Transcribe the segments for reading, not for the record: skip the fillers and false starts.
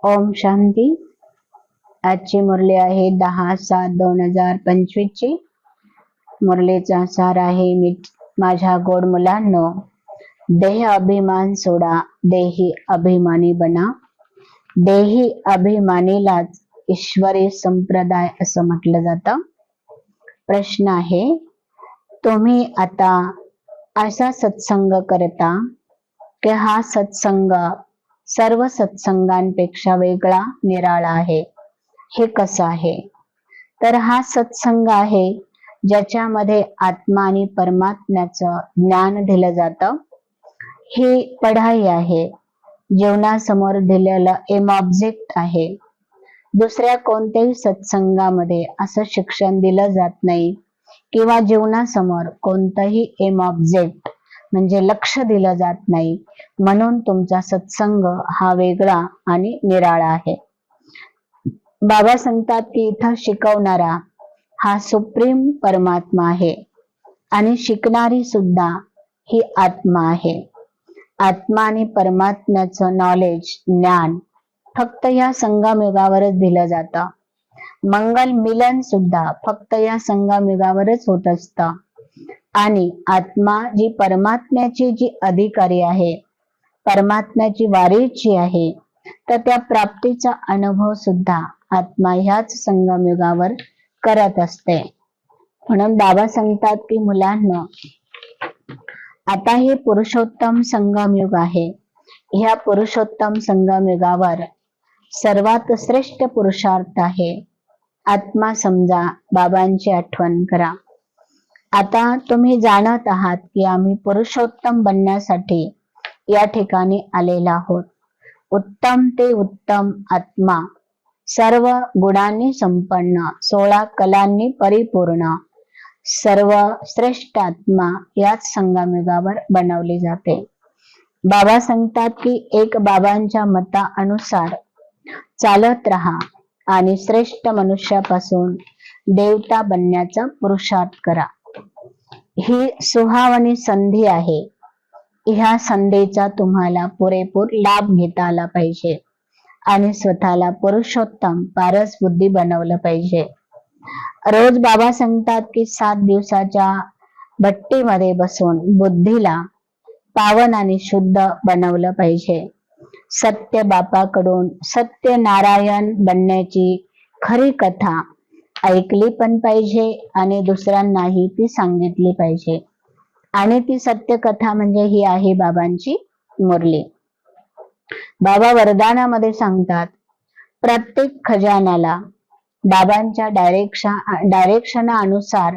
ओम शांती। आजची मुरली आहे 10/7/2025 ची। मुरलीचा सार आहे, माझ्या गोड मुलांनो, देह अभिमान सोडा, देही अभिमानी बना। देही अभिमानीलाच ईश्वरी संप्रदाय असं म्हटलं जातं। प्रश्न आहे, तुम्ही आता असा सत्संग करता की हा सत्संग सर्व सत्संगांपेक्षा वेगळा, निराळा आहे? हे कसं आहे? तर हा सत्संग आहे ज्याच्यामध्ये आत्मा आणि परमात्म्याचं ज्ञान दिलं जातं। ही पढाई आहे, जीवनासमोर दिलेलं एम ऑब्जेक्ट आहे। दुसऱ्या कोणत्याही सत्संगामध्ये असं शिक्षण दिलं जात नाही किंवा जीवनासमोर कोणतंही एम ऑब्जेक्ट म्हणजे लक्ष दिलं जात नाही, म्हणून तुमचा सत्संग हा वेगळा आणि निराळा आहे। बाबा सांगतात की इथं शिकवणारा हा सुप्रीम परमात्मा आहे आणि शिकणारी सुद्धा ही आत्मा आहे। आत्मा आणि परमात्म्याचं नॉलेज, ज्ञान फक्त या संगमयुगावरच दिलं जातं। मंगल मिलन सुद्धा फक्त या संगमयुगावरच होत असतं। आणि आत्मा जी परमात्म्याची जी अधिकारी आहे, परमात्म्याची वारीची आहे, तर त्या प्राप्तीचा अनुभव सुद्धा आत्मा ह्याच संगमयुगावर करत असते। म्हणून बाबा सांगतात की मुलांनो, आता हे पुरुषोत्तम संगमयुग आहे। ह्या पुरुषोत्तम संगमयुगावर सर्वात श्रेष्ठ पुरुषार्थ आहे आत्मा समजा, बाबांची आठवण करा। आता तुम्ही जाणत आहात की आम्ही पुरुषोत्तम बनण्यासाठी या ठिकाणी आलेला आहोत। उत्तम ते उत्तम आत्मा, सर्व गुणांनी संपन्न, 16 कलांनी परिपूर्ण, सर्व श्रेष्ठ आत्मा याच संगमयुगावर बनवली जाते। बाबा सांगतात की एक बाबांच्या मतानुसार चालत राहा आणि श्रेष्ठ मनुष्यापासून देवता बनण्याचा पुरुषार्थ करा। ही सुहावनी संधी आहे। ह्या संधीचा तुम्हाला पुरेपूर लाभ घेता आला पाहिजे आणि स्वतःला पुरुषोत्तम पारस बुद्धी बनवलं पाहिजे। रोज बाबा सांगतात की 7 दिवसाच्या भट्टीमध्ये बसून बुद्धीला पावन आणि शुद्ध बनवलं पाहिजे। सत्य बापाकडून सत्य नारायण बनण्याची खरी कथा ऐकली पण पाहिजे आणि दुसऱ्यांनाही ती सांगितली पाहिजे। आणि ती सत्य कथा म्हणजे ही आहे बाबांची मुरली। बाबा वरदानामध्ये सांगतात, प्रत्येक खजानाला बाबांच्या डायरेक्शनानुसार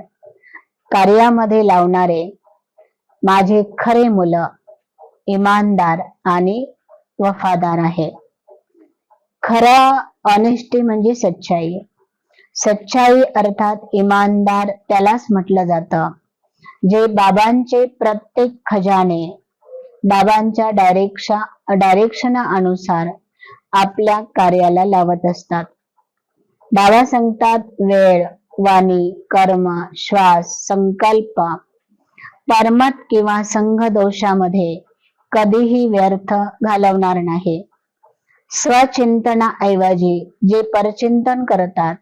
कार्यामध्ये लावणारे माझे खरे मुलं इमानदार आणि वफादार आहे। खरा ऑनेस्टी म्हणजे सच्चाई। सच्चाई अर्थात इमानदार त्यालाच म्हटलं जातं जे बाबांचे प्रत्येक खजाने बाबांच्या डायरेक्शनानुसार आपल्या कार्याला लावत असतात। बाबा सांगतात, वेळ, वाणी, कर्म, श्वास, संकल्प, परमत किंवा संघ दोषामध्ये कधीही व्यर्थ घालवणार नाही। स्वचिंतनाऐवजी जे परचिंतन करतात,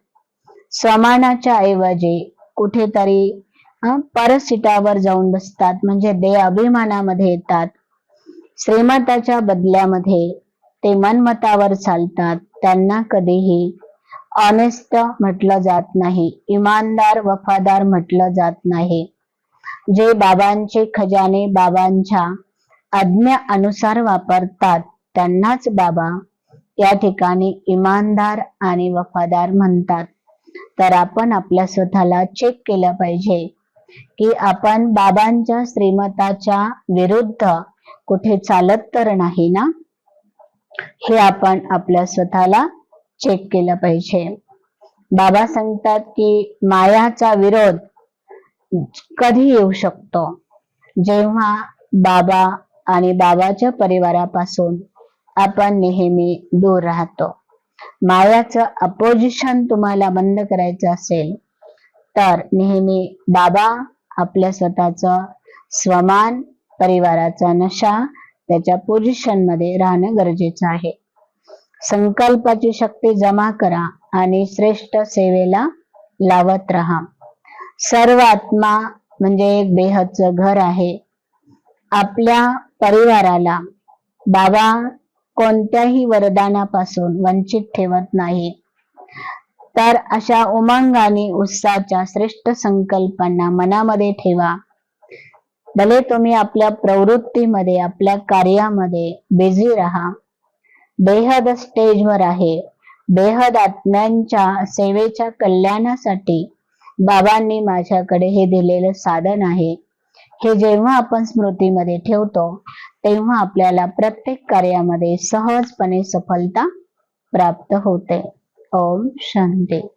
स्वमानाच्या ऐवजी कुठेतरी परसीटावर जाऊन बसतात, म्हणजे देह अभिमानामध्ये येतात। श्रीमताच्या बदल्यामध्ये ते मनमतावर चालतात, त्यांना कधीही ऑनेस्ट म्हटलं जात नाही, इमानदार वफादार म्हटलं जात नाही। जे बाबांचे खजाने बाबांच्या आज्ञा अनुसार वापरतात त्यांनाच बाबा या ठिकाणी इमानदार आणि वफादार म्हणतात। तर आपण आपल्या स्वतःला चेक केलं पाहिजे की आपण बाबांच्या श्रीमताच्या विरुद्ध कुठे चालत तर नाही ना, हे आपण आपल्या स्वतःला चेक केलं पाहिजे। बाबा सांगतात की मायाचा विरोध कधी येऊ शकतो? जेव्हा बाबा आणि बाबाच्या परिवारापासून आपण नेहमी दूर राहतो। मायाचं अपोजिशन तुम्हाला बंद करायचं असेल तर नेहमी बाबा, आपल्या स्वतःचं स्वमान, परिवाराचा नशा, त्याच्या पोझिशन मध्ये राहणं गरजेचं आहे। संकल्पाची शक्ती जमा करा आणि श्रेष्ठ सेवेला लावत राहा. सर्व आत्मा म्हणजे एक बेहदचं घर आहे. आपल्या परिवाराला बाबा कोणत्याही वरदानापासून वंचित ठेवत नाही. तर अशा उमंग आणि उत्साहाच्या श्रेष्ठ संकल्पांना मनामध्ये ठेवा. भले तुम्ही आपल्या प्रवृत्तीमध्ये, आपल्या कार्यामध्ये बिझी राहा. बेहद स्टेजवर आहे. बेहद आत्म्यांच्या सेवेच्या कल्याणासाठी बाबांनी माझ्याकडे हे दिलेलं साधन आहे. हे जेव्हा आपण स्मृतीमध्ये ठेवतो तेव्हा आपल्याला प्रत्येक कार्यामध्ये सहजपणे सफलता प्राप्त होते. ओम शांती.